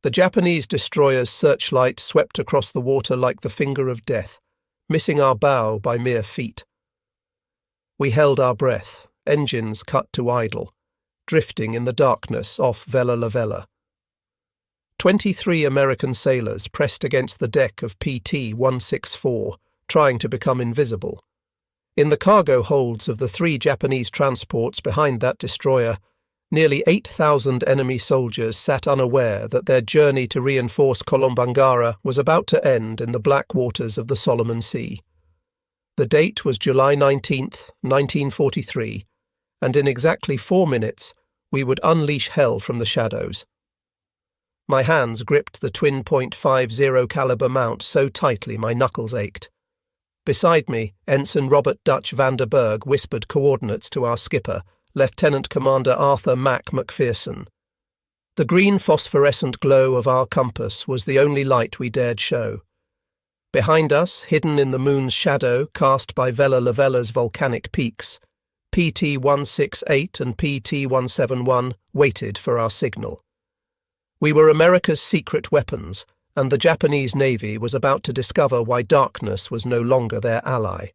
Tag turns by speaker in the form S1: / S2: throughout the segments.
S1: The Japanese destroyer's searchlight swept across the water like the finger of death, missing our bow by mere feet. We held our breath, engines cut to idle, drifting in the darkness off Vella Lavella. 23 American sailors pressed against the deck of PT-164, trying to become invisible. In the cargo holds of the 3 Japanese transports behind that destroyer, nearly 8,000 enemy soldiers sat unaware that their journey to reinforce Kolombangara was about to end in the black waters of the Solomon Sea. The date was July 19th, 1943, and in exactly 4 minutes we would unleash hell from the shadows. My hands gripped the twin .50 caliber mount so tightly my knuckles ached. Beside me, Ensign Robert Dutch van der Berg whispered coordinates to our skipper, Lieutenant Commander Arthur Mac McPherson. The green phosphorescent glow of our compass was the only light we dared show. Behind us, hidden in the moon's shadow cast by Vella Lavella's volcanic peaks, PT-168 and PT-171 waited for our signal. We were America's secret weapons, and the Japanese Navy was about to discover why darkness was no longer their ally.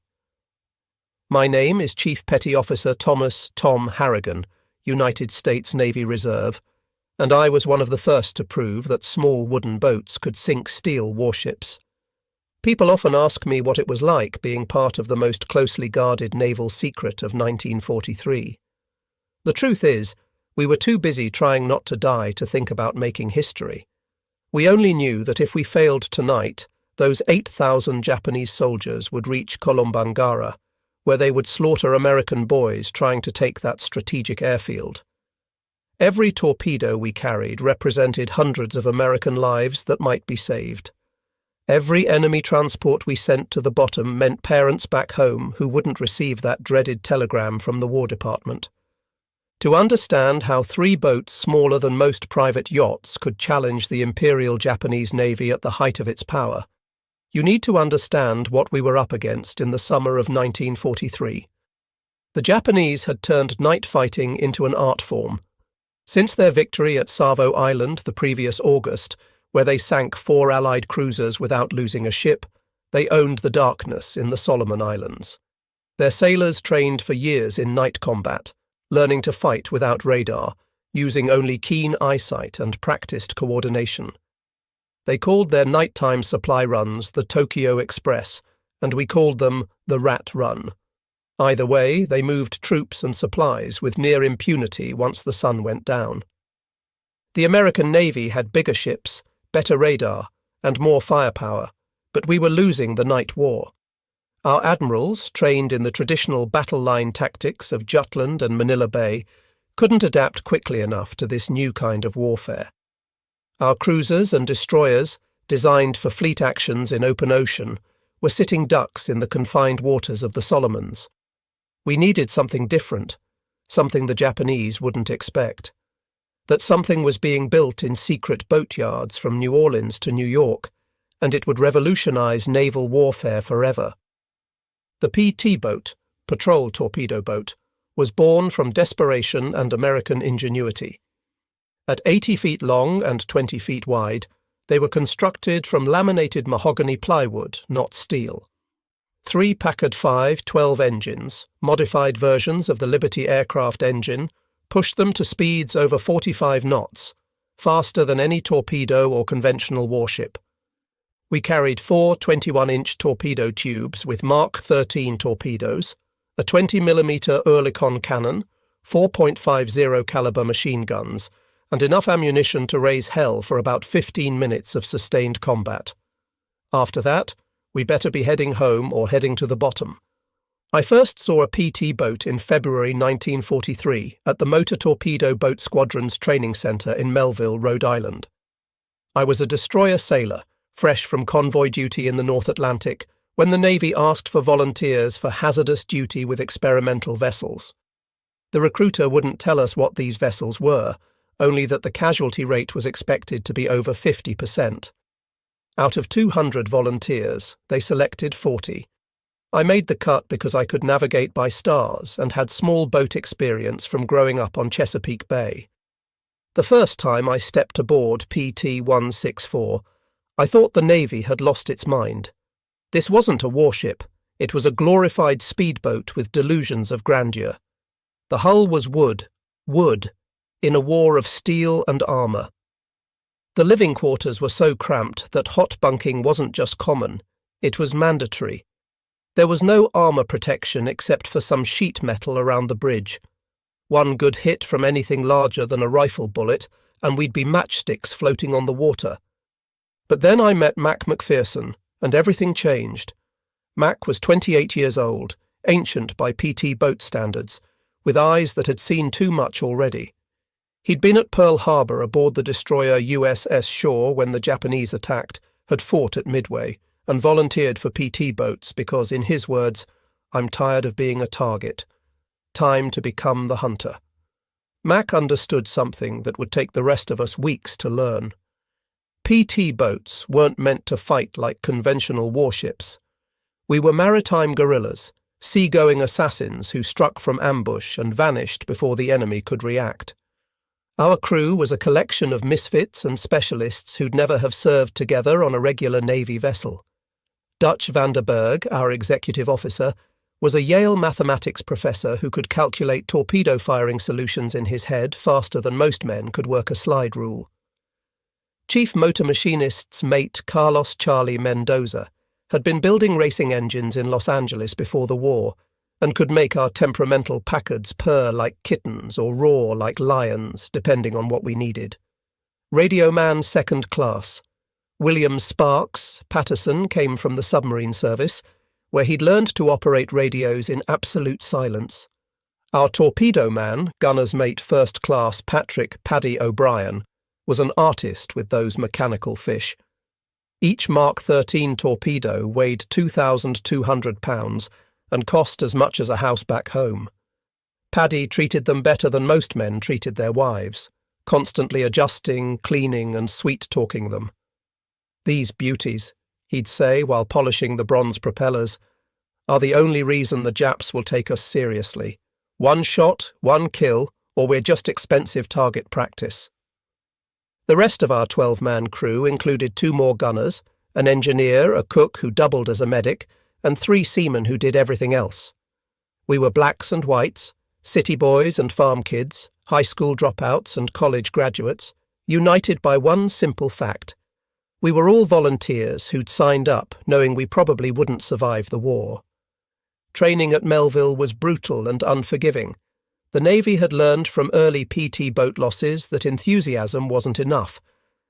S1: My name is Chief Petty Officer Thomas "Tom" Harrigan, United States Navy Reserve, and I was one of the first to prove that small wooden boats could sink steel warships. People often ask me what it was like being part of the most closely guarded naval secret of 1943. The truth is, we were too busy trying not to die to think about making history. We only knew that if we failed tonight, those 8,000 Japanese soldiers would reach Kolombangara, where they would slaughter American boys trying to take that strategic airfield. Every torpedo we carried represented hundreds of American lives that might be saved. Every enemy transport we sent to the bottom meant parents back home who wouldn't receive that dreaded telegram from the War Department. To understand how 3 boats smaller than most private yachts could challenge the Imperial Japanese Navy at the height of its power, you need to understand what we were up against in the summer of 1943. The Japanese had turned night fighting into an art form. Since their victory at Savo Island the previous August, where they sank 4 Allied cruisers without losing a ship, they owned the darkness in the Solomon Islands. Their sailors trained for years in night combat, learning to fight without radar, using only keen eyesight and practiced coordination. They called their nighttime supply runs the Tokyo Express, and we called them the Rat Run. Either way, they moved troops and supplies with near impunity once the sun went down. The American Navy had bigger ships, better radar, and more firepower, but we were losing the night war. Our admirals, trained in the traditional battle line tactics of Jutland and Manila Bay, couldn't adapt quickly enough to this new kind of warfare. Our cruisers and destroyers, designed for fleet actions in open ocean, were sitting ducks in the confined waters of the Solomons. We needed something different, something the Japanese wouldn't expect. That something was being built in secret boatyards from New Orleans to New York, and it would revolutionize naval warfare forever. The PT boat, patrol torpedo boat, was born from desperation and American ingenuity. At 80 feet long and 20 feet wide, they were constructed from laminated mahogany plywood, not steel. 3 Packard 5 12 engines, modified versions of the Liberty aircraft engine, pushed them to speeds over 45 knots, faster than any torpedo or conventional warship. We carried 4 21-inch torpedo tubes with Mark 13 torpedoes, a 20mm Oerlikon cannon, 4.50 caliber machine guns, and enough ammunition to raise hell for about 15 minutes of sustained combat. After that, we better be heading home or heading to the bottom. I first saw a PT boat in February 1943 at the Motor Torpedo Boat Squadron's training centre in Melville, Rhode Island. I was a destroyer sailor, fresh from convoy duty in the North Atlantic, when the Navy asked for volunteers for hazardous duty with experimental vessels. The recruiter wouldn't tell us what these vessels were, only that the casualty rate was expected to be over 50%. Out of 200 volunteers, they selected 40. I made the cut because I could navigate by stars and had small boat experience from growing up on Chesapeake Bay. The first time I stepped aboard PT-164, I thought the Navy had lost its mind. This wasn't a warship. It was a glorified speedboat with delusions of grandeur. The hull was wood, in a war of steel and armour. The living quarters were so cramped that hot bunking wasn't just common, it was mandatory. There was no armour protection except for some sheet metal around the bridge. One good hit from anything larger than a rifle bullet, and we'd be matchsticks floating on the water. But then I met Mac McPherson, and everything changed. Mac was 28 years old, ancient by PT boat standards, with eyes that had seen too much already. He'd been at Pearl Harbor aboard the destroyer USS Shaw when the Japanese attacked, had fought at Midway, and volunteered for PT boats because, in his words, "I'm tired of being a target. Time to become the hunter." Mac understood something that would take the rest of us weeks to learn. PT boats weren't meant to fight like conventional warships. We were maritime guerrillas, seagoing assassins who struck from ambush and vanished before the enemy could react. Our crew was a collection of misfits and specialists who'd never have served together on a regular Navy vessel. Dutch van der Berg, our executive officer, was a Yale mathematics professor who could calculate torpedo firing solutions in his head faster than most men could work a slide rule. Chief motor machinist's mate Carlos Charlie Mendoza had been building racing engines in Los Angeles before the war, and could make our temperamental Packards purr like kittens or roar like lions, depending on what we needed. Radio man second class. William Sparks Patterson came from the submarine service, where he'd learned to operate radios in absolute silence. Our torpedo man, gunner's mate first class Patrick Paddy O'Brien, was an artist with those mechanical fish. Each Mark 13 torpedo weighed 2,200 pounds and cost as much as a house back home. Paddy treated them better than most men treated their wives, constantly adjusting, cleaning and sweet-talking them. "These beauties," he'd say while polishing the bronze propellers, "are the only reason the Japs will take us seriously. One shot, one kill, or we're just expensive target practice." The rest of our 12-man crew included 2 more gunners, an engineer, a cook who doubled as a medic, and 3 seamen who did everything else. We were blacks and whites, city boys and farm kids, high school dropouts and college graduates, united by one simple fact. We were all volunteers who'd signed up knowing we probably wouldn't survive the war. Training at Melville was brutal and unforgiving. The Navy had learned from early PT boat losses that enthusiasm wasn't enough.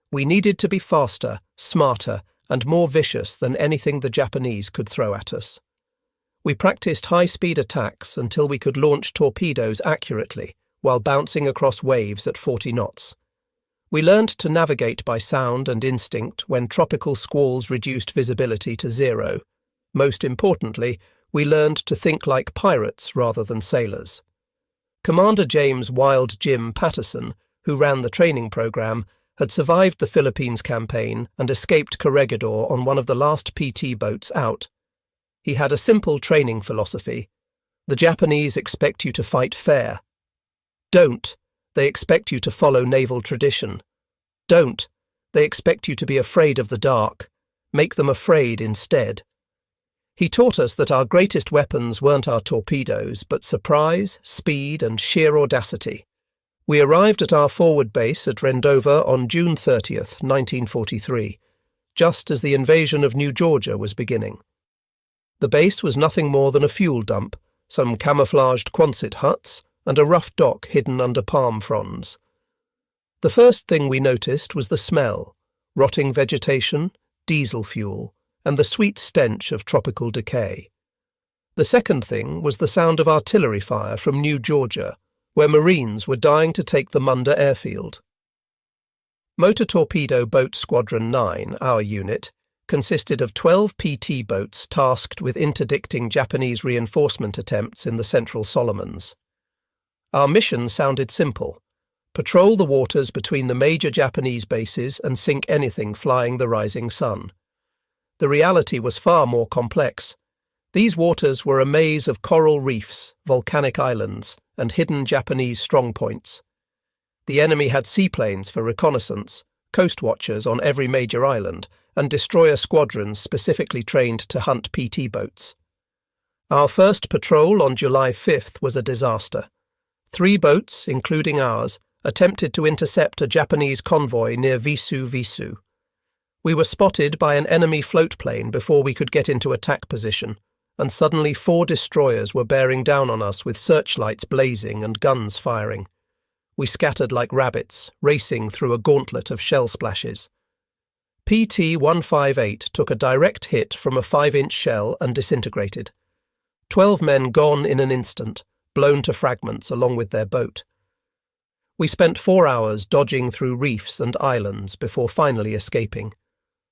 S1: We needed to be faster, smarter, and more vicious than anything the Japanese could throw at us. We practiced high-speed attacks until we could launch torpedoes accurately while bouncing across waves at 40 knots. We learned to navigate by sound and instinct when tropical squalls reduced visibility to 0. Most importantly, we learned to think like pirates rather than sailors. Commander James Wild Jim Patterson, who ran the training program, had survived the Philippines campaign and escaped Corregidor on one of the last PT boats out. He had a simple training philosophy. The Japanese expect you to fight fair. Don't. They expect you to follow naval tradition. Don't. They expect you to be afraid of the dark. Make them afraid instead. He taught us that our greatest weapons weren't our torpedoes, but surprise, speed, and sheer audacity. We arrived at our forward base at Rendova on June 30th, 1943, just as the invasion of New Georgia was beginning. The base was nothing more than a fuel dump, some camouflaged Quonset huts, and a rough dock hidden under palm fronds. The first thing we noticed was the smell: rotting vegetation, diesel fuel, and the sweet stench of tropical decay. The second thing was the sound of artillery fire from New Georgia, where Marines were dying to take the Munda airfield. Motor Torpedo Boat Squadron 9, our unit, consisted of 12 PT boats tasked with interdicting Japanese reinforcement attempts in the Central Solomons. Our mission sounded simple: patrol the waters between the major Japanese bases and sink anything flying the rising sun. The reality was far more complex. These waters were a maze of coral reefs, volcanic islands, and hidden Japanese strongpoints. The enemy had seaplanes for reconnaissance, coastwatchers on every major island, and destroyer squadrons specifically trained to hunt PT boats. Our first patrol on July 5th was a disaster. 3 boats, including ours, attempted to intercept a Japanese convoy near Visu. We were spotted by an enemy float plane before we could get into attack position, and suddenly 4 destroyers were bearing down on us with searchlights blazing and guns firing. We scattered like rabbits, racing through a gauntlet of shell splashes. PT-158 took a direct hit from a 5-inch shell and disintegrated. 12 men gone in an instant, blown to fragments along with their boat. We spent 4 hours dodging through reefs and islands before finally escaping.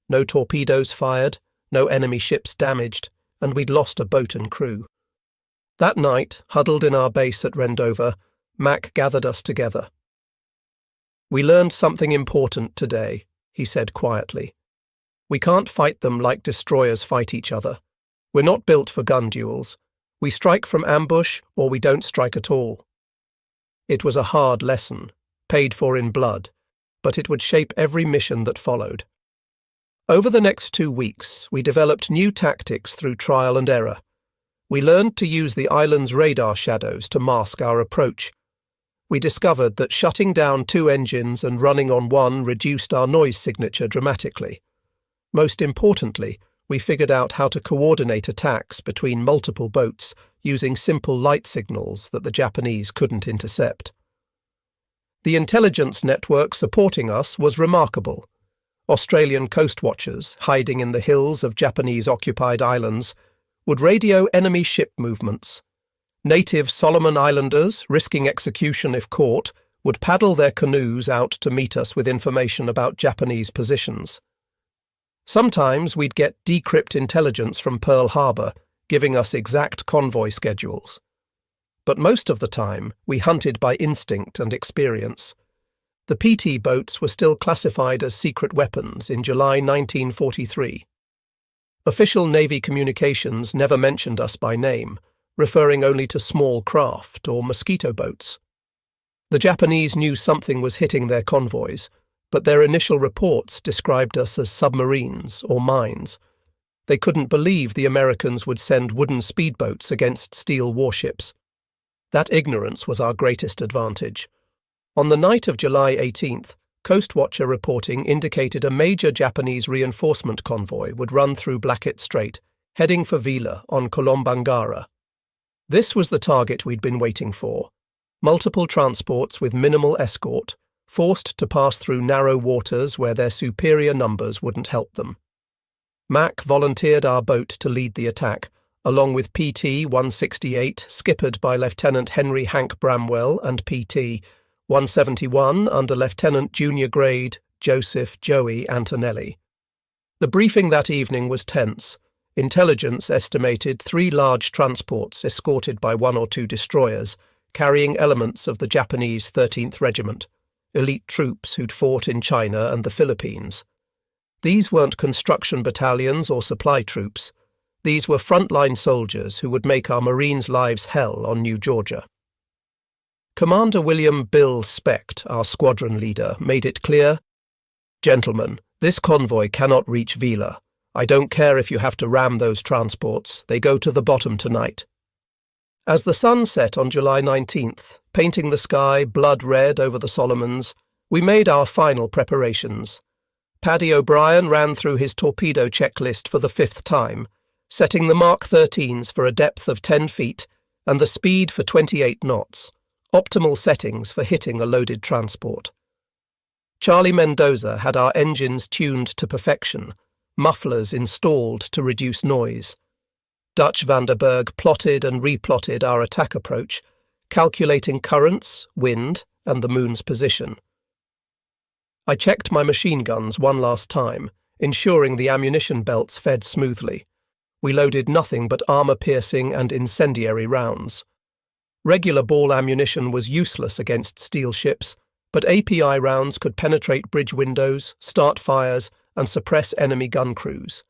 S1: No torpedoes fired, no enemy ships damaged, and we'd lost a boat and crew. That night, huddled in our base at Rendover, Mac gathered us together. "We learned something important today," he said quietly. "We can't fight them like destroyers fight each other. We're not built for gun duels. We strike from ambush or we don't strike at all." It was a hard lesson, paid for in blood, but it would shape every mission that followed. Over the next 2 weeks, we developed new tactics through trial and error. We learned to use the island's radar shadows to mask our approach. We discovered that shutting down 2 engines and running on one reduced our noise signature dramatically. Most importantly, we figured out how to coordinate attacks between multiple boats using simple light signals that the Japanese couldn't intercept. The intelligence network supporting us was remarkable. Australian coastwatchers, hiding in the hills of Japanese-occupied islands, would radio enemy ship movements. Native Solomon Islanders, risking execution if caught, would paddle their canoes out to meet us with information about Japanese positions. Sometimes we'd get decrypt intelligence from Pearl Harbor, giving us exact convoy schedules. But most of the time, we hunted by instinct and experience. The PT boats were still classified as secret weapons in July 1943. Official Navy communications never mentioned us by name, referring only to small craft or mosquito boats. The Japanese knew something was hitting their convoys, but their initial reports described us as submarines or mines. They couldn't believe the Americans would send wooden speedboats against steel warships. That ignorance was our greatest advantage. On the night of July 18th, Coastwatcher reporting indicated a major Japanese reinforcement convoy would run through Blackett Strait, heading for Vella on Kolombangara. This was the target we'd been waiting for. Multiple transports with minimal escort, forced to pass through narrow waters where their superior numbers wouldn't help them. Mac volunteered our boat to lead the attack, along with PT-168, skippered by Lieutenant Henry Hank Bramwell, and PT-171 under Lieutenant Junior Grade Joseph Joey Antonelli. The briefing that evening was tense. Intelligence estimated 3 large transports escorted by 1 or 2 destroyers, carrying elements of the Japanese 13th Regiment, elite troops who'd fought in China and the Philippines. These weren't construction battalions or supply troops. These were frontline soldiers who would make our Marines' lives hell on New Georgia. Commander William Bill Specht, our squadron leader, made it clear, "Gentlemen, this convoy cannot reach Vella. I don't care if you have to ram those transports. They go to the bottom tonight." As the sun set on July 19th, painting the sky blood red over the Solomons, we made our final preparations. Paddy O'Brien ran through his torpedo checklist for the 5th time, setting the Mark 13s for a depth of 10 feet and the speed for 28 knots, optimal settings for hitting a loaded transport. Charlie Mendoza had our engines tuned to perfection, mufflers installed to reduce noise. Dutch Vanderberg plotted and replotted our attack approach, calculating currents, wind, and the moon's position. I checked my machine guns one last time, ensuring the ammunition belts fed smoothly. We loaded nothing but armor-piercing and incendiary rounds. Regular ball ammunition was useless against steel ships, but API rounds could penetrate bridge windows, start fires, and suppress enemy gun crews.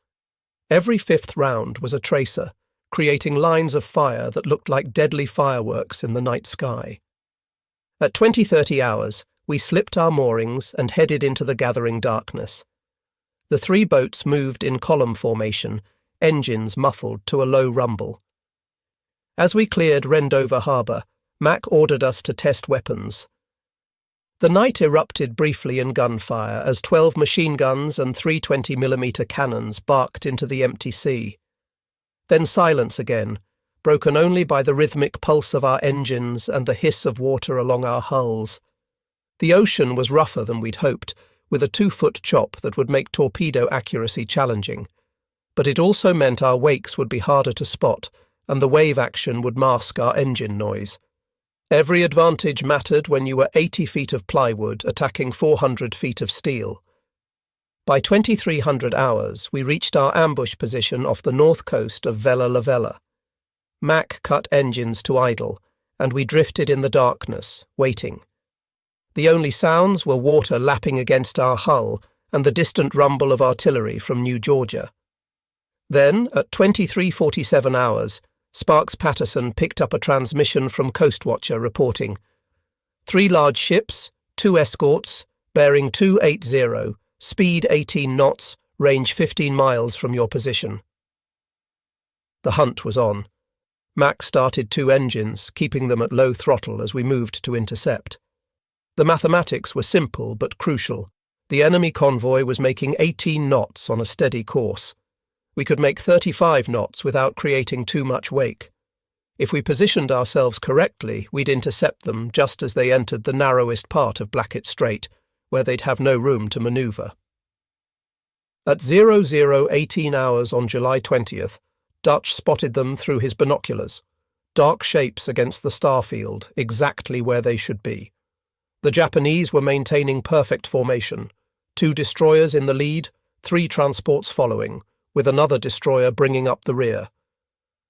S1: Every 5th round was a tracer, creating lines of fire that looked like deadly fireworks in the night sky. At 20-30 hours, we slipped our moorings and headed into the gathering darkness. The 3 boats moved in column formation, engines muffled to a low rumble. As we cleared Rendover Harbour, Mac ordered us to test weapons. The night erupted briefly in gunfire as 12 machine guns and 3 20mm cannons barked into the empty sea. Then silence again, broken only by the rhythmic pulse of our engines and the hiss of water along our hulls. The ocean was rougher than we'd hoped, with a 2-foot chop that would make torpedo accuracy challenging. But it also meant our wakes would be harder to spot, and the wave action would mask our engine noise. Every advantage mattered when you were 80 feet of plywood attacking 400 feet of steel. By 2300 hours, we reached our ambush position off the north coast of Vella Lavella. Mac cut engines to idle, and we drifted in the darkness, waiting. The only sounds were water lapping against our hull and the distant rumble of artillery from New Georgia. Then, at 23:47 hours, Sparks Patterson picked up a transmission from Coastwatcher reporting, 3 large ships, 2 escorts, bearing 280, speed 18 knots, range 15 miles from your position. The hunt was on. Mac started 2 engines, keeping them at low throttle as we moved to intercept. The mathematics were simple but crucial. The enemy convoy was making 18 knots on a steady course. We could make 35 knots without creating too much wake. If we positioned ourselves correctly, we'd intercept them just as they entered the narrowest part of Blackett Strait, where they'd have no room to manoeuvre. At 00:18 hours on July 20th, Dutch spotted them through his binoculars. Dark shapes against the starfield, exactly where they should be. The Japanese were maintaining perfect formation, 2 destroyers in the lead, 3 transports following, with another destroyer bringing up the rear.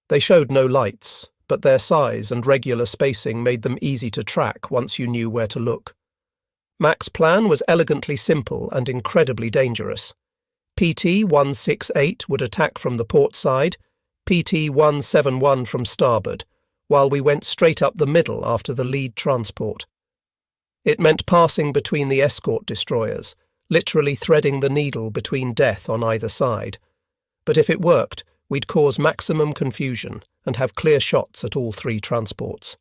S1: They showed no lights, but their size and regular spacing made them easy to track once you knew where to look. Mac's plan was elegantly simple and incredibly dangerous. PT 168 would attack from the port side, PT 171 from starboard, while we went straight up the middle after the lead transport. It meant passing between the escort destroyers, literally threading the needle between death on either side. But if it worked, we'd cause maximum confusion and have clear shots at all 3 transports.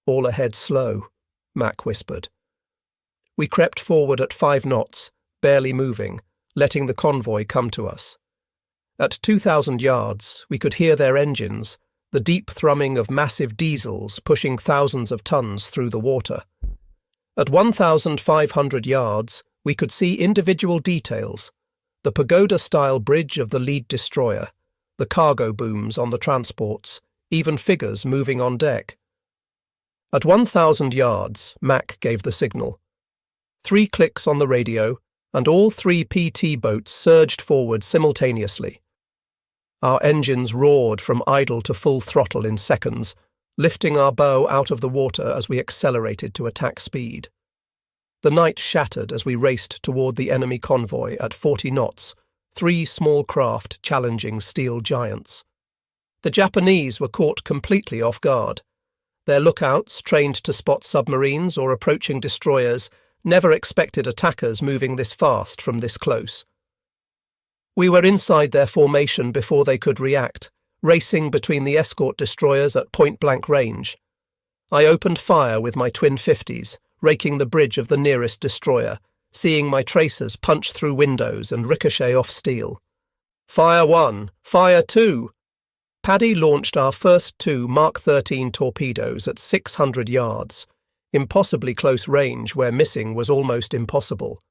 S1: "All ahead slow," Mac whispered. We crept forward at 5 knots, barely moving, letting the convoy come to us. At 2,000 yards, we could hear their engines, the deep thrumming of massive diesels pushing thousands of tons through the water. At 1,500 yards, we could see individual details: the pagoda-style bridge of the lead destroyer, the cargo booms on the transports, even figures moving on deck. At 1,000 yards, Mac gave the signal. 3 clicks on the radio, and all 3 PT boats surged forward simultaneously. Our engines roared from idle to full throttle in seconds, lifting our bow out of the water as we accelerated to attack speed. The night shattered as we raced toward the enemy convoy at 40 knots, 3 small craft challenging steel giants. The Japanese were caught completely off guard. Their lookouts, trained to spot submarines or approaching destroyers, never expected attackers moving this fast from this close. We were inside their formation before they could react, racing between the escort destroyers at point-blank range. I opened fire with my twin 50s, raking the bridge of the nearest destroyer, seeing my tracers punch through windows and ricochet off steel. "Fire 1! Fire 2! Paddy launched our first 2 Mark 13 torpedoes at 600 yards, impossibly close range where missing was almost impossible.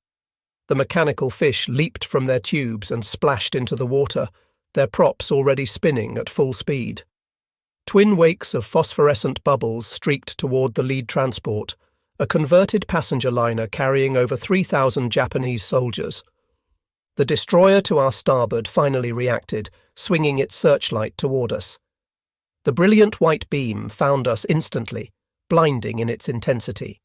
S1: The mechanical fish leaped from their tubes and splashed into the water, their props already spinning at full speed. Twin wakes of phosphorescent bubbles streaked toward the lead transport, a converted passenger liner carrying over 3,000 Japanese soldiers. The destroyer to our starboard finally reacted, swinging its searchlight toward us. The brilliant white beam found us instantly, blinding in its intensity.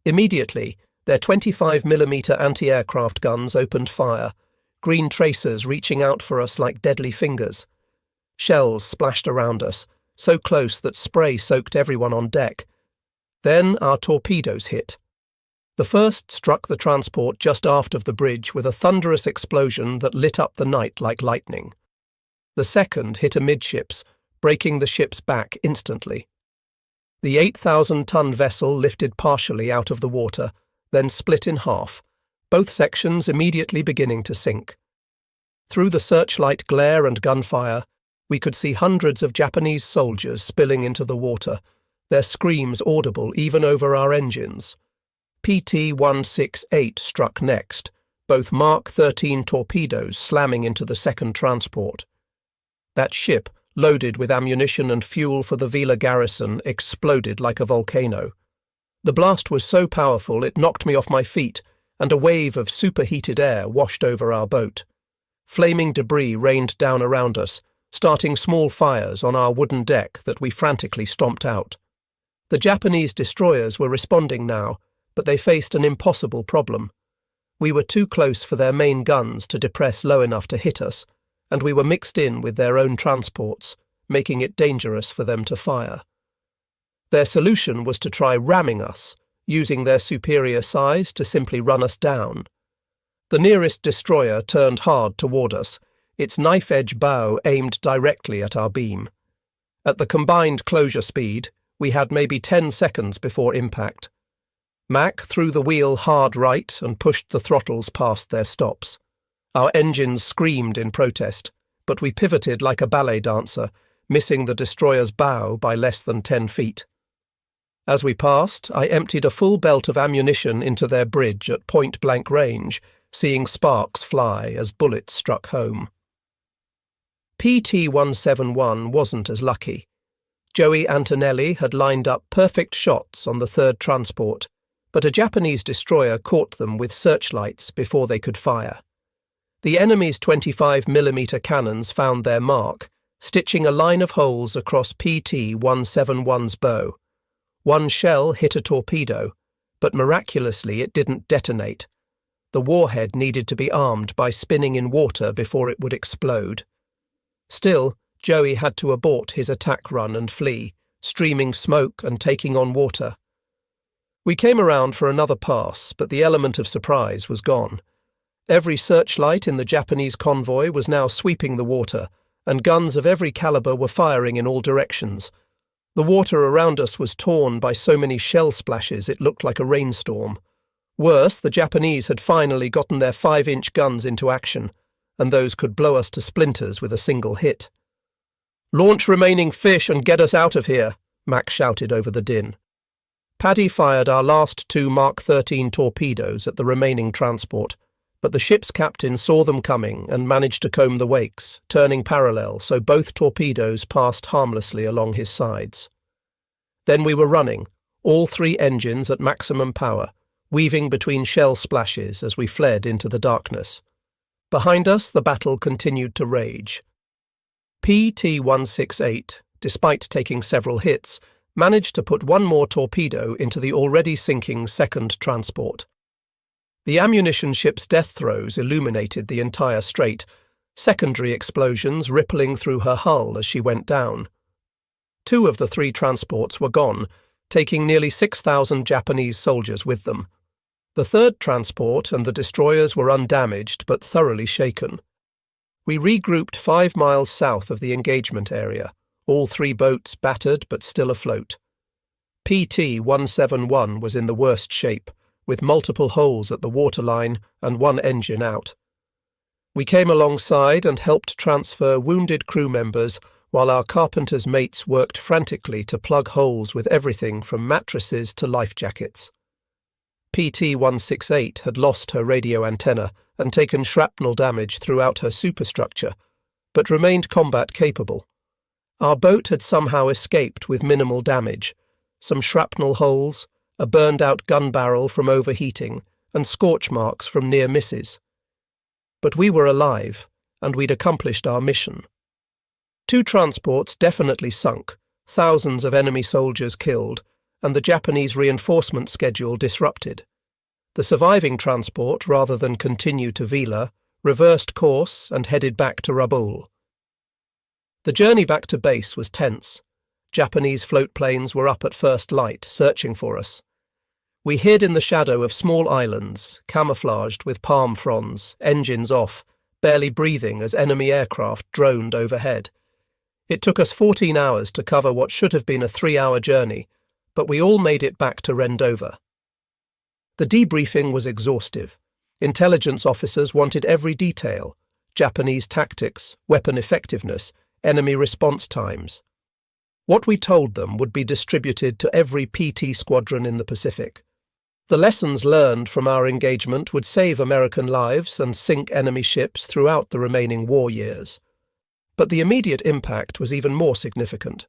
S1: Immediately, their 25mm anti-aircraft guns opened fire, green tracers reaching out for us like deadly fingers. Shells splashed around us, so close that spray soaked everyone on deck. Then our torpedoes hit. The first struck the transport just aft of the bridge with a thunderous explosion that lit up the night like lightning. The second hit amidships, breaking the ship's back instantly. The 8,000-ton vessel lifted partially out of the water, then split in half, both sections immediately beginning to sink. Through the searchlight glare and gunfire, we could see hundreds of Japanese soldiers spilling into the water, their screams audible even over our engines. PT-168 struck next, both Mark 13 torpedoes slamming into the second transport. That ship, loaded with ammunition and fuel for the Vella garrison, exploded like a volcano. The blast was so powerful it knocked me off my feet, and a wave of superheated air washed over our boat. Flaming debris rained down around us, starting small fires on our wooden deck that we frantically stomped out. The Japanese destroyers were responding now, but they faced an impossible problem. We were too close for their main guns to depress low enough to hit us, and we were mixed in with their own transports, making it dangerous for them to fire. Their solution was to try ramming us, using their superior size to simply run us down. The nearest destroyer turned hard toward us, its knife-edge bow aimed directly at our beam. At the combined closure speed, we had maybe 10 seconds before impact. Mac threw the wheel hard right and pushed the throttles past their stops. Our engines screamed in protest, but we pivoted like a ballet dancer, missing the destroyer's bow by less than 10 feet. As we passed, I emptied a full belt of ammunition into their bridge at point-blank range, seeing sparks fly as bullets struck home. PT-171 wasn't as lucky. Joey Antonelli had lined up perfect shots on the third transport, but a Japanese destroyer caught them with searchlights before they could fire. The enemy's 25mm cannons found their mark, stitching a line of holes across PT-171's bow. One shell hit a torpedo, but miraculously it didn't detonate. The warhead needed to be armed by spinning in water before it would explode. Still, Joey had to abort his attack run and flee, streaming smoke and taking on water. We came around for another pass, but the element of surprise was gone. Every searchlight in the Japanese convoy was now sweeping the water, and guns of every caliber were firing in all directions. The water around us was torn by so many shell splashes it looked like a rainstorm. Worse, the Japanese had finally gotten their 5-inch guns into action, and those could blow us to splinters with a single hit. "Launch remaining fish and get us out of here," Mac shouted over the din. Paddy fired our last 2 Mark 13 torpedoes at the remaining transport, but the ship's captain saw them coming and managed to comb the wakes, turning parallel so both torpedoes passed harmlessly along his sides. Then we were running, all 3 engines at maximum power, weaving between shell splashes as we fled into the darkness. Behind us, the battle continued to rage. PT-168, despite taking several hits, managed to put one more torpedo into the already sinking second transport. The ammunition ship's death throes illuminated the entire strait, secondary explosions rippling through her hull as she went down. 2 of the 3 transports were gone, taking nearly 6,000 Japanese soldiers with them. The third transport and the destroyers were undamaged but thoroughly shaken. We regrouped 5 miles south of the engagement area, all 3 boats battered but still afloat. PT-171 was in the worst shape, with multiple holes at the waterline and 1 engine out. We came alongside and helped transfer wounded crew members while our carpenter's mates worked frantically to plug holes with everything from mattresses to life jackets. PT-168 had lost her radio antenna and taken shrapnel damage throughout her superstructure, but remained combat capable. Our boat had somehow escaped with minimal damage, some shrapnel holes, a burned-out gun barrel from overheating, and scorch marks from near misses. But we were alive, and we'd accomplished our mission. 2 transports definitely sunk, thousands of enemy soldiers killed, and the Japanese reinforcement schedule disrupted. The surviving transport, rather than continue to Vella, reversed course and headed back to Rabaul. The journey back to base was tense. Japanese float planes were up at first light, searching for us. We hid in the shadow of small islands, camouflaged with palm fronds, engines off, barely breathing as enemy aircraft droned overhead. It took us 14 hours to cover what should have been a 3-hour journey, but we all made it back to Rendover. The debriefing was exhaustive. Intelligence officers wanted every detail: Japanese tactics, weapon effectiveness, enemy response times. What we told them would be distributed to every PT squadron in the Pacific. The lessons learned from our engagement would save American lives and sink enemy ships throughout the remaining war years. But the immediate impact was even more significant.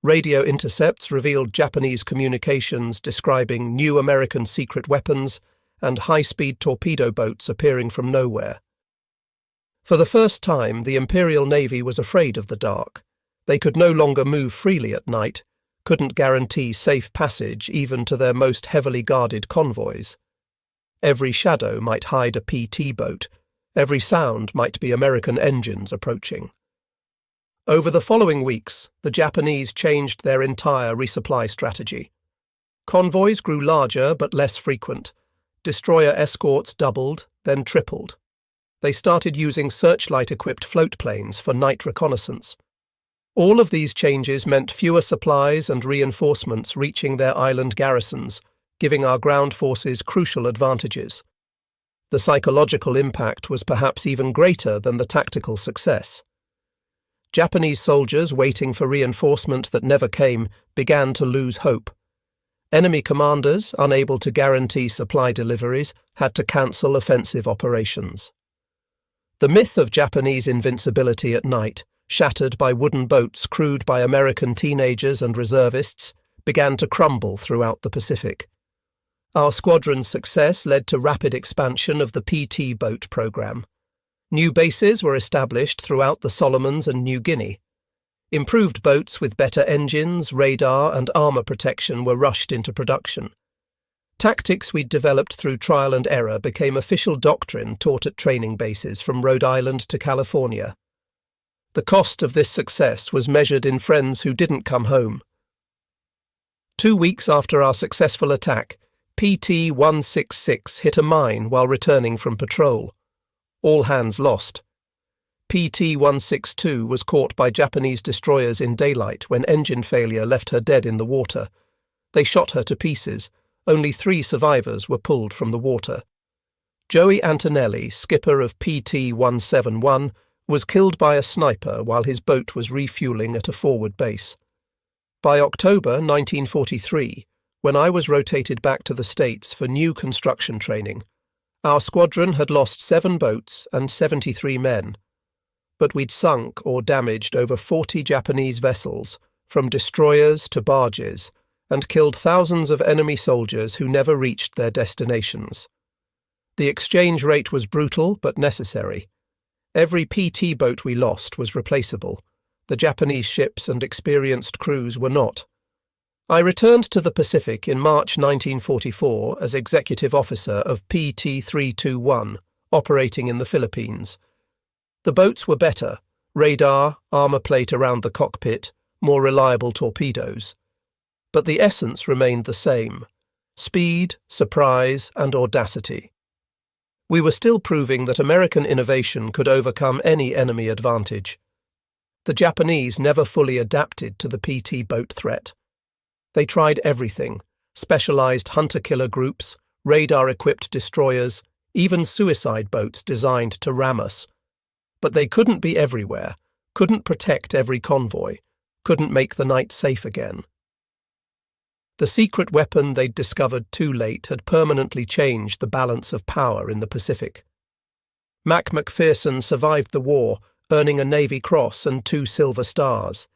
S1: Radio intercepts revealed Japanese communications describing new American secret weapons and high-speed torpedo boats appearing from nowhere. For the first time, the Imperial Navy was afraid of the dark. They could no longer move freely at night, couldn't guarantee safe passage even to their most heavily guarded convoys. Every shadow might hide a PT boat. Every sound might be American engines approaching. Over the following weeks, the Japanese changed their entire resupply strategy. Convoys grew larger but less frequent. Destroyer escorts doubled, then tripled. They started using searchlight-equipped float planes for night reconnaissance. All of these changes meant fewer supplies and reinforcements reaching their island garrisons, giving our ground forces crucial advantages. The psychological impact was perhaps even greater than the tactical success. Japanese soldiers waiting for reinforcement that never came began to lose hope. Enemy commanders, unable to guarantee supply deliveries, had to cancel offensive operations. The myth of Japanese invincibility at night, shattered by wooden boats crewed by American teenagers and reservists, began to crumble throughout the Pacific. Our squadron's success led to rapid expansion of the PT boat program. New bases were established throughout the Solomons and New Guinea. Improved boats with better engines, radar, and armour protection were rushed into production. Tactics we'd developed through trial and error became official doctrine taught at training bases from Rhode Island to California. The cost of this success was measured in friends who didn't come home. 2 weeks after our successful attack, PT-166 hit a mine while returning from patrol. All hands lost. PT-162 was caught by Japanese destroyers in daylight when engine failure left her dead in the water. They shot her to pieces. Only 3 survivors were pulled from the water. Joey Antonelli, skipper of PT-171, was killed by a sniper while his boat was refueling at a forward base. By October 1943, when I was rotated back to the States for new construction training, our squadron had lost 7 boats and 73 men. But we'd sunk or damaged over 40 Japanese vessels, from destroyers to barges, and killed thousands of enemy soldiers who never reached their destinations. The exchange rate was brutal but necessary. Every PT boat we lost was replaceable. The Japanese ships and experienced crews were not. I returned to the Pacific in March 1944 as executive officer of PT-321, operating in the Philippines. The boats were better: radar, armour plate around the cockpit, more reliable torpedoes. But the essence remained the same: speed, surprise, and audacity. We were still proving that American innovation could overcome any enemy advantage. The Japanese never fully adapted to the PT boat threat. They tried everything: specialized hunter-killer groups, radar-equipped destroyers, even suicide boats designed to ram us. But they couldn't be everywhere, couldn't protect every convoy, couldn't make the night safe again. The secret weapon they'd discovered too late had permanently changed the balance of power in the Pacific. Mac McPherson survived the war, earning a Navy Cross and 2 Silver Stars.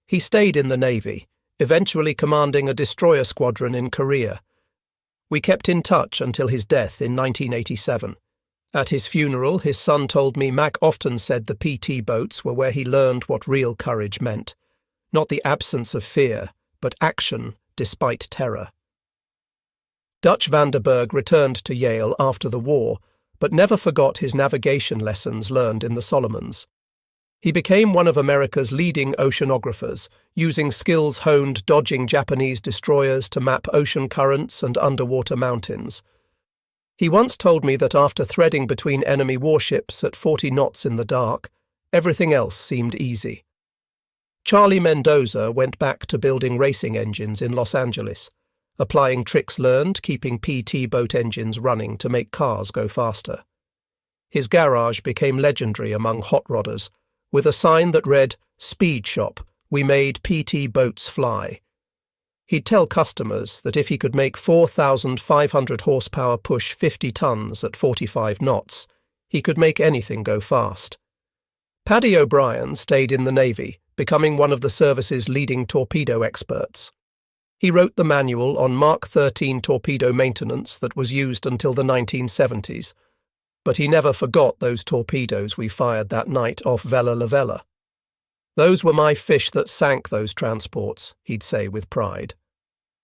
S1: He stayed in the Navy, eventually commanding a destroyer squadron in Korea. We kept in touch until his death in 1987. At his funeral, his son told me Mac often said the PT boats were where he learned what real courage meant. Not the absence of fear, but action despite terror. Dutch Vanderberg returned to Yale after the war, but never forgot his navigation lessons learned in the Solomons. He became one of America's leading oceanographers, using skills honed dodging Japanese destroyers to map ocean currents and underwater mountains. He once told me that after threading between enemy warships at 40 knots in the dark, everything else seemed easy. Charlie Mendoza went back to building racing engines in Los Angeles, applying tricks learned keeping PT boat engines running to make cars go faster. His garage became legendary among hot rodders, with a sign that read, "Speed Shop, we made PT boats fly." He'd tell customers that if he could make 4,500 horsepower push 50 tons at 45 knots, he could make anything go fast. Paddy O'Brien stayed in the Navy, becoming one of the service's leading torpedo experts. He wrote the manual on Mark 13 torpedo maintenance that was used until the 1970s, but he never forgot those torpedoes we fired that night off Vella Lavella. "Those were my fish that sank those transports," he'd say with pride.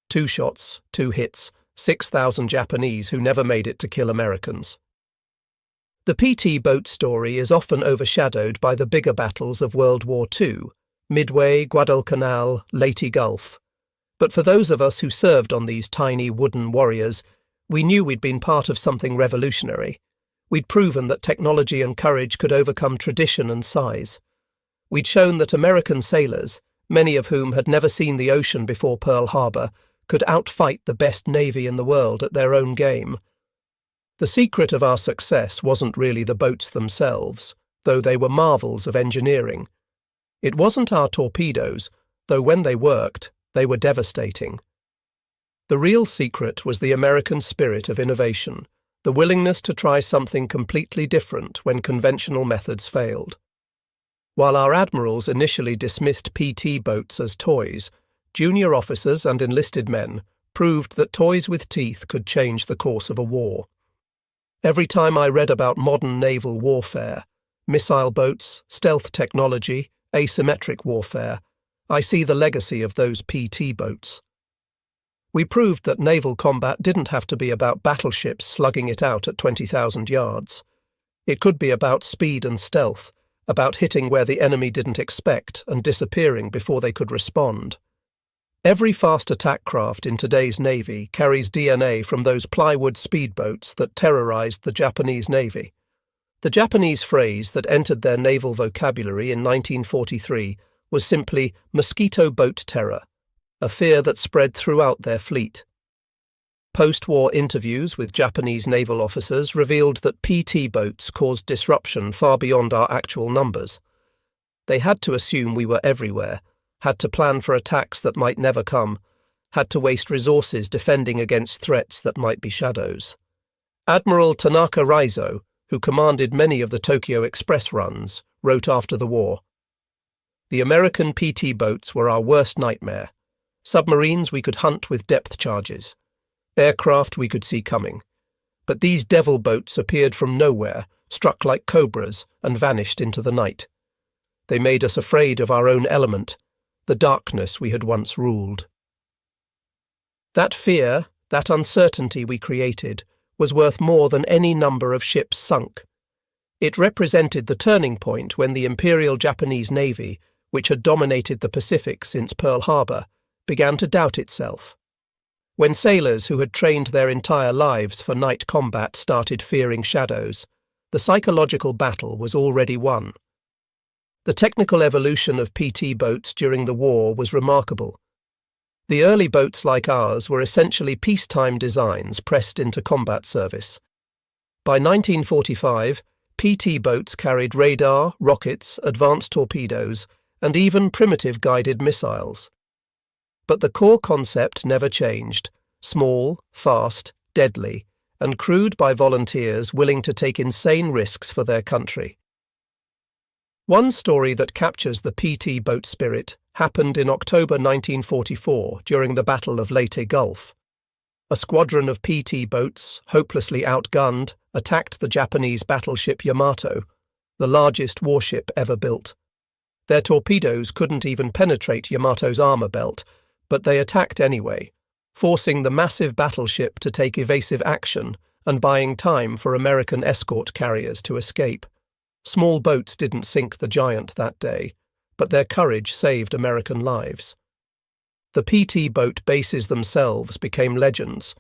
S1: 2 shots, 2 hits, 6,000 Japanese who never made it to kill Americans. The PT boat story is often overshadowed by the bigger battles of World War II, Midway, Guadalcanal, Leyte Gulf. But for those of us who served on these tiny wooden warriors, we knew we'd been part of something revolutionary. We'd proven that technology and courage could overcome tradition and size. We'd shown that American sailors, many of whom had never seen the ocean before Pearl Harbor, could outfight the best navy in the world at their own game. The secret of our success wasn't really the boats themselves, though they were marvels of engineering. It wasn't our torpedoes, though when they worked, they were devastating. The real secret was the American spirit of innovation, the willingness to try something completely different when conventional methods failed. While our admirals initially dismissed PT boats as toys, junior officers and enlisted men proved that toys with teeth could change the course of a war. Every time I read about modern naval warfare, missile boats, stealth technology, asymmetric warfare, I see the legacy of those PT boats. We proved that naval combat didn't have to be about battleships slugging it out at 20,000 yards. It could be about speed and stealth, about hitting where the enemy didn't expect and disappearing before they could respond. Every fast attack craft in today's Navy carries DNA from those plywood speedboats that terrorized the Japanese Navy. The Japanese phrase that entered their naval vocabulary in 1943 was simply mosquito boat terror, a fear that spread throughout their fleet. Post-war interviews with Japanese naval officers revealed that PT boats caused disruption far beyond our actual numbers. They had to assume we were everywhere, had to plan for attacks that might never come, had to waste resources defending against threats that might be shadows. Admiral Tanaka Raizo, who commanded many of the Tokyo Express runs, wrote after the war, "The American PT boats were our worst nightmare. Submarines we could hunt with depth charges. Aircraft we could see coming. But these devil boats appeared from nowhere, struck like cobras, and vanished into the night. They made us afraid of our own element, the darkness we had once ruled." That fear, that uncertainty we created, was worth more than any number of ships sunk. It represented the turning point when the Imperial Japanese Navy, which had dominated the Pacific since Pearl Harbor, began to doubt itself. When sailors who had trained their entire lives for night combat started fearing shadows, the psychological battle was already won. The technical evolution of PT boats during the war was remarkable. The early boats like ours were essentially peacetime designs pressed into combat service. By 1945, PT boats carried radar, rockets, advanced torpedoes, and even primitive guided missiles. But the core concept never changed: small, fast, deadly, and crewed by volunteers willing to take insane risks for their country. One story that captures the PT boat spirit happened in October 1944 during the Battle of Leyte Gulf. A squadron of PT boats, hopelessly outgunned, attacked the Japanese battleship Yamato, the largest warship ever built. Their torpedoes couldn't even penetrate Yamato's armor belt, but they attacked anyway, forcing the massive battleship to take evasive action and buying time for American escort carriers to escape. Small boats didn't sink the Giant that day, but their courage saved American lives. The PT boat bases themselves became legends.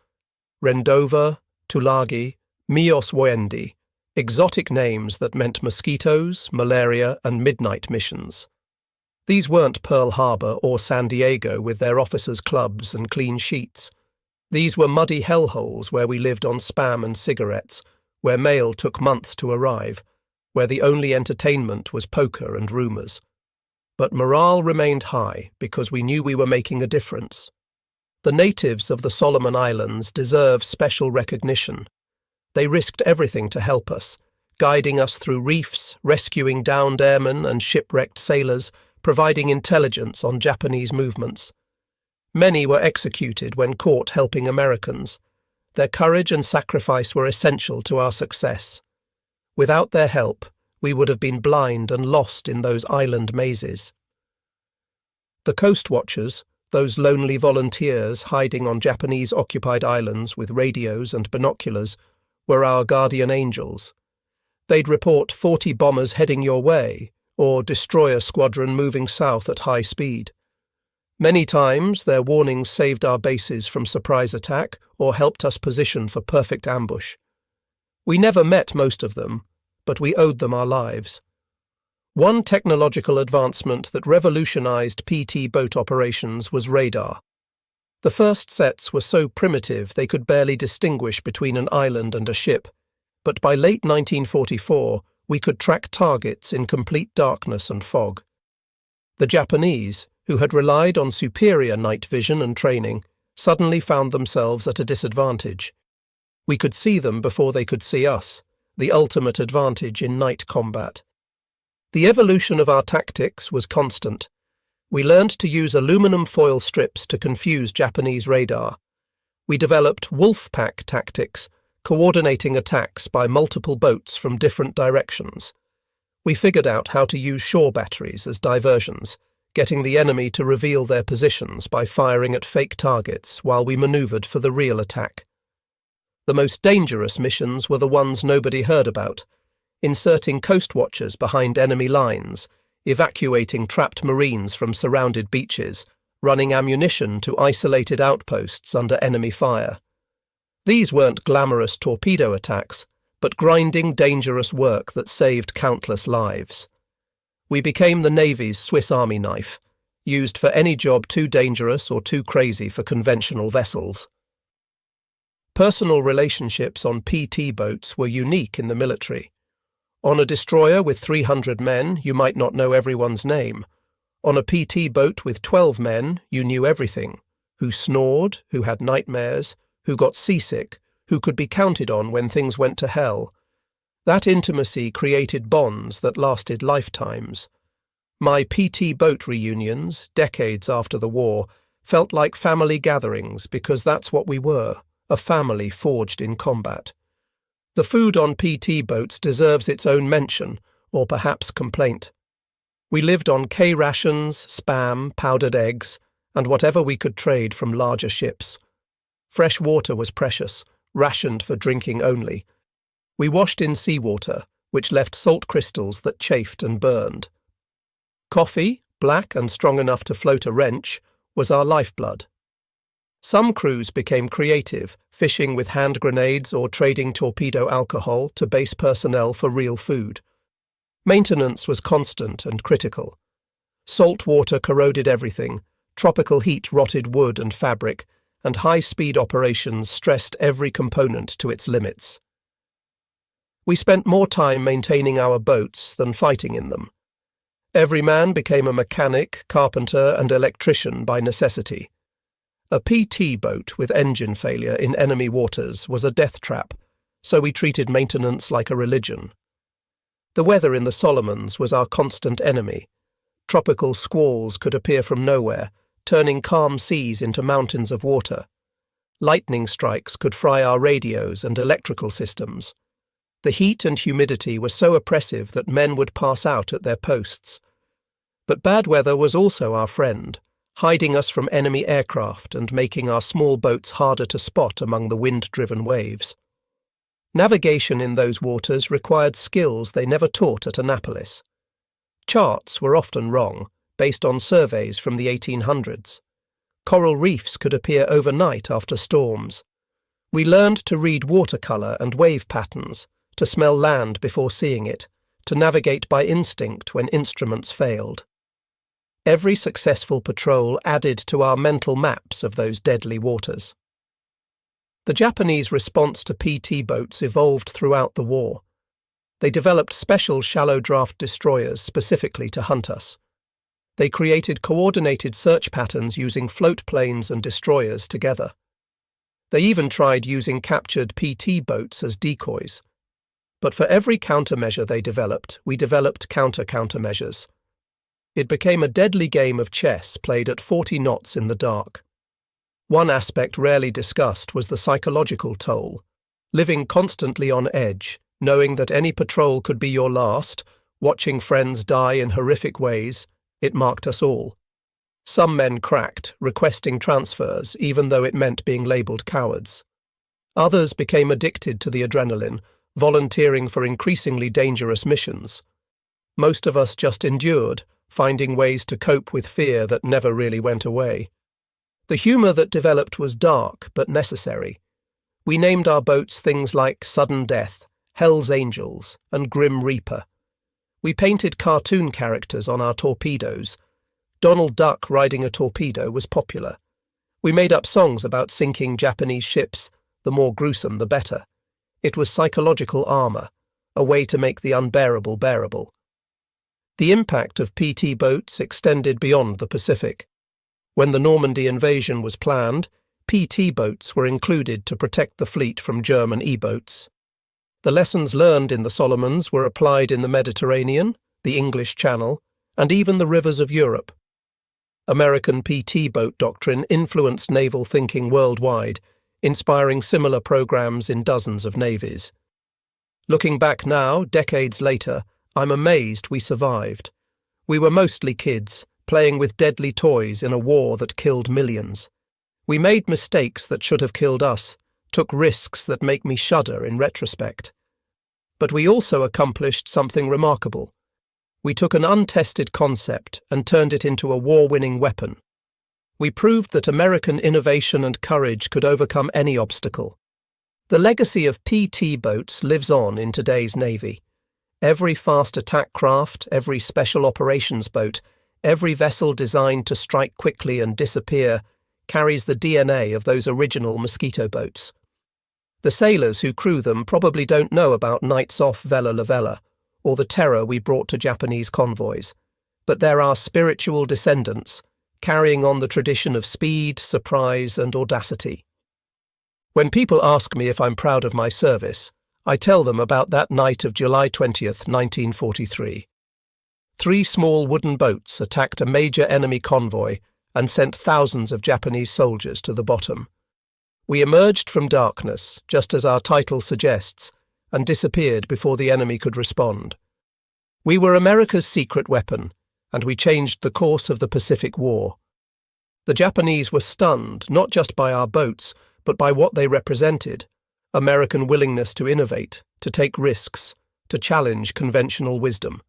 S1: Rendova, Tulagi, Mios Woendi, exotic names that meant mosquitoes, malaria, and midnight missions. These weren't Pearl Harbor or San Diego with their officers' clubs and clean sheets. These were muddy hellholes where we lived on Spam and cigarettes, where mail took months to arrive, where the only entertainment was poker and rumours. But morale remained high because we knew we were making a difference. The natives of the Solomon Islands deserve special recognition. They risked everything to help us, guiding us through reefs, rescuing downed airmen and shipwrecked sailors, providing intelligence on Japanese movements. Many were executed when caught helping Americans. Their courage and sacrifice were essential to our success. Without their help, we would have been blind and lost in those island mazes. The Coastwatchers, those lonely volunteers hiding on Japanese-occupied islands with radios and binoculars, were our guardian angels. They'd report 40 bombers heading your way, or destroyer squadron moving south at high speed. Many times their warnings saved our bases from surprise attack or helped us position for perfect ambush. We never met most of them, but we owed them our lives. One technological advancement that revolutionized PT boat operations was radar. The first sets were so primitive they could barely distinguish between an island and a ship, but by late 1944 we could track targets in complete darkness and fog. The Japanese, who had relied on superior night vision and training, suddenly found themselves at a disadvantage. We could see them before they could see us, the ultimate advantage in night combat. The evolution of our tactics was constant. We learned to use aluminum foil strips to confuse Japanese radar. We developed wolf pack tactics, coordinating attacks by multiple boats from different directions. We figured out how to use shore batteries as diversions, getting the enemy to reveal their positions by firing at fake targets while we manoeuvred for the real attack. The most dangerous missions were the ones nobody heard about, inserting Coastwatchers behind enemy lines, evacuating trapped Marines from surrounded beaches, running ammunition to isolated outposts under enemy fire. These weren't glamorous torpedo attacks, but grinding, dangerous work that saved countless lives. We became the Navy's Swiss Army knife, used for any job too dangerous or too crazy for conventional vessels. Personal relationships on PT boats were unique in the military. On a destroyer with 300 men, you might not know everyone's name. On a PT boat with 12 men, you knew everything: who snored, who had nightmares, who got seasick, who could be counted on when things went to hell. That intimacy created bonds that lasted lifetimes. My PT boat reunions, decades after the war, felt like family gatherings because that's what we were, a family forged in combat. The food on PT boats deserves its own mention, or perhaps complaint. We lived on K rations, Spam, powdered eggs, and whatever we could trade from larger ships. Fresh water was precious, rationed for drinking only. We washed in seawater, which left salt crystals that chafed and burned. Coffee, black and strong enough to float a wrench, was our lifeblood. Some crews became creative, fishing with hand grenades or trading torpedo alcohol to base personnel for real food. Maintenance was constant and critical. Salt water corroded everything, tropical heat rotted wood and fabric, and high-speed operations stressed every component to its limits. We spent more time maintaining our boats than fighting in them. Every man became a mechanic, carpenter, and electrician by necessity. A PT boat with engine failure in enemy waters was a death trap, so we treated maintenance like a religion. The weather in the Solomons was our constant enemy. Tropical squalls could appear from nowhere, turning calm seas into mountains of water. Lightning strikes could fry our radios and electrical systems. The heat and humidity were so oppressive that men would pass out at their posts. But bad weather was also our friend, hiding us from enemy aircraft and making our small boats harder to spot among the wind-driven waves. Navigation in those waters required skills they never taught at Annapolis. Charts were often wrong, based on surveys from the 1800s. Coral reefs could appear overnight after storms. We learned to read watercolour and wave patterns, to smell land before seeing it, to navigate by instinct when instruments failed. Every successful patrol added to our mental maps of those deadly waters. The Japanese response to PT boats evolved throughout the war. They developed special shallow-draft destroyers specifically to hunt us. They created coordinated search patterns using float planes and destroyers together. They even tried using captured PT boats as decoys. But for every countermeasure they developed, we developed countermeasures. It became a deadly game of chess played at 40 knots in the dark. One aspect rarely discussed was the psychological toll. Living constantly on edge, knowing that any patrol could be your last, watching friends die in horrific ways, it marked us all. Some men cracked, requesting transfers even though it meant being labelled cowards. Others became addicted to the adrenaline, volunteering for increasingly dangerous missions. Most of us just endured, finding ways to cope with fear that never really went away. The humour that developed was dark but necessary. We named our boats things like Sudden Death, Hell's Angels, and Grim Reaper. We painted cartoon characters on our torpedoes. Donald Duck riding a torpedo was popular. We made up songs about sinking Japanese ships, the more gruesome the better. It was psychological armour, a way to make the unbearable bearable. The impact of PT boats extended beyond the Pacific. When the Normandy invasion was planned, PT boats were included to protect the fleet from German E-boats. The lessons learned in the Solomons were applied in the Mediterranean, the English Channel, and even the rivers of Europe. American PT boat doctrine influenced naval thinking worldwide, inspiring similar programs in dozens of navies. Looking back now, decades later, I'm amazed we survived. We were mostly kids, playing with deadly toys in a war that killed millions. We made mistakes that should have killed us, took risks that make me shudder in retrospect. But we also accomplished something remarkable. We took an untested concept and turned it into a war-winning weapon. We proved that American innovation and courage could overcome any obstacle. The legacy of PT boats lives on in today's Navy. Every fast attack craft, every special operations boat, every vessel designed to strike quickly and disappear carries the DNA of those original mosquito boats. The sailors who crew them probably don't know about nights off Vella Lavella or the terror we brought to Japanese convoys, but they're our spiritual descendants, carrying on the tradition of speed, surprise, and audacity. When people ask me if I'm proud of my service, I tell them about that night of July 20th, 1943. 3 small wooden boats attacked a major enemy convoy and sent thousands of Japanese soldiers to the bottom. We emerged from darkness, just as our title suggests, and disappeared before the enemy could respond. We were America's secret weapon, and we changed the course of the Pacific War. The Japanese were stunned not just by our boats, but by what they represented: American willingness to innovate, to take risks, to challenge conventional wisdom.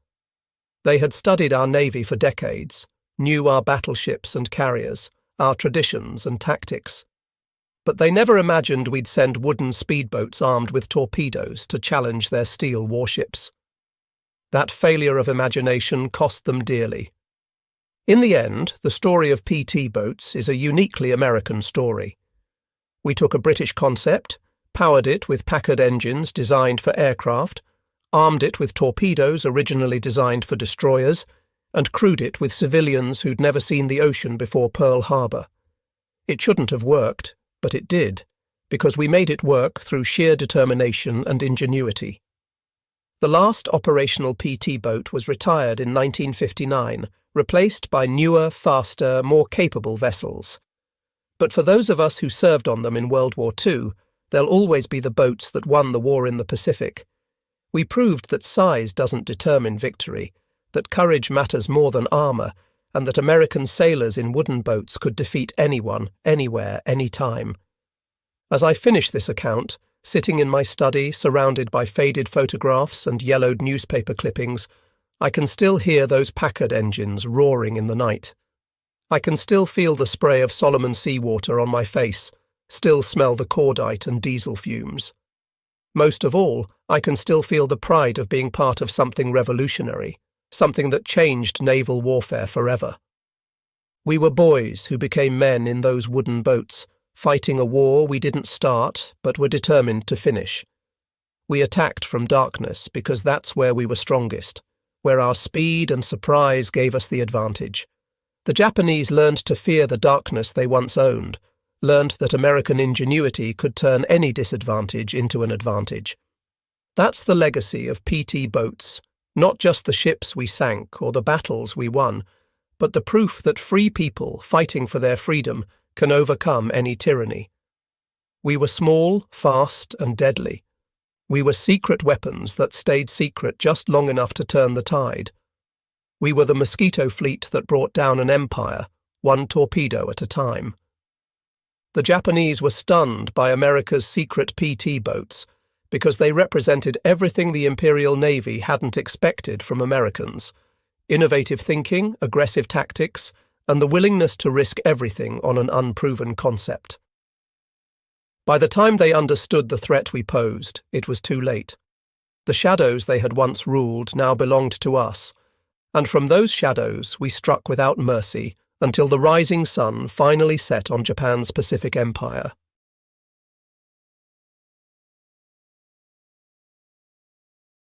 S1: They had studied our navy for decades, knew our battleships and carriers, our traditions and tactics. But they never imagined we'd send wooden speedboats armed with torpedoes to challenge their steel warships. That failure of imagination cost them dearly. In the end, the story of PT boats is a uniquely American story. We took a British concept, powered it with Packard engines designed for aircraft, armed it with torpedoes originally designed for destroyers, and crewed it with civilians who'd never seen the ocean before Pearl Harbor. It shouldn't have worked, but it did, because we made it work through sheer determination and ingenuity. The last operational PT boat was retired in 1959, replaced by newer, faster, more capable vessels. But for those of us who served on them in World War II, they'll always be the boats that won the war in the Pacific. We proved that size doesn't determine victory, that courage matters more than armour, and that American sailors in wooden boats could defeat anyone, anywhere, anytime. As I finish this account, Sitting in my study, surrounded by faded photographs and yellowed newspaper clippings, I can still hear those Packard engines roaring in the night. I can still feel the spray of Solomon seawater on my face, still smell the cordite and diesel fumes. Most of all, I can still feel the pride of being part of something revolutionary, something that changed naval warfare forever. We were boys who became men in those wooden boats, fighting a war we didn't start but were determined to finish. We attacked from darkness because that's where we were strongest, where our speed and surprise gave us the advantage. The Japanese learned to fear the darkness they once owned, learned that American ingenuity could turn any disadvantage into an advantage. That's the legacy of PT boats, not just the ships we sank or the battles we won, but the proof that free people fighting for their freedom can overcome any tyranny. We were small, fast, and deadly. We were secret weapons that stayed secret just long enough to turn the tide. We were the mosquito fleet that brought down an empire, one torpedo at a time. The Japanese were stunned by America's secret PT boats because they represented everything the Imperial Navy hadn't expected from Americans: innovative thinking, aggressive tactics, and the willingness to risk everything on an unproven concept. By the time they understood the threat we posed, it was too late. The shadows they had once ruled now belonged to us, and from those shadows we struck without mercy until the rising sun finally set on Japan's Pacific Empire.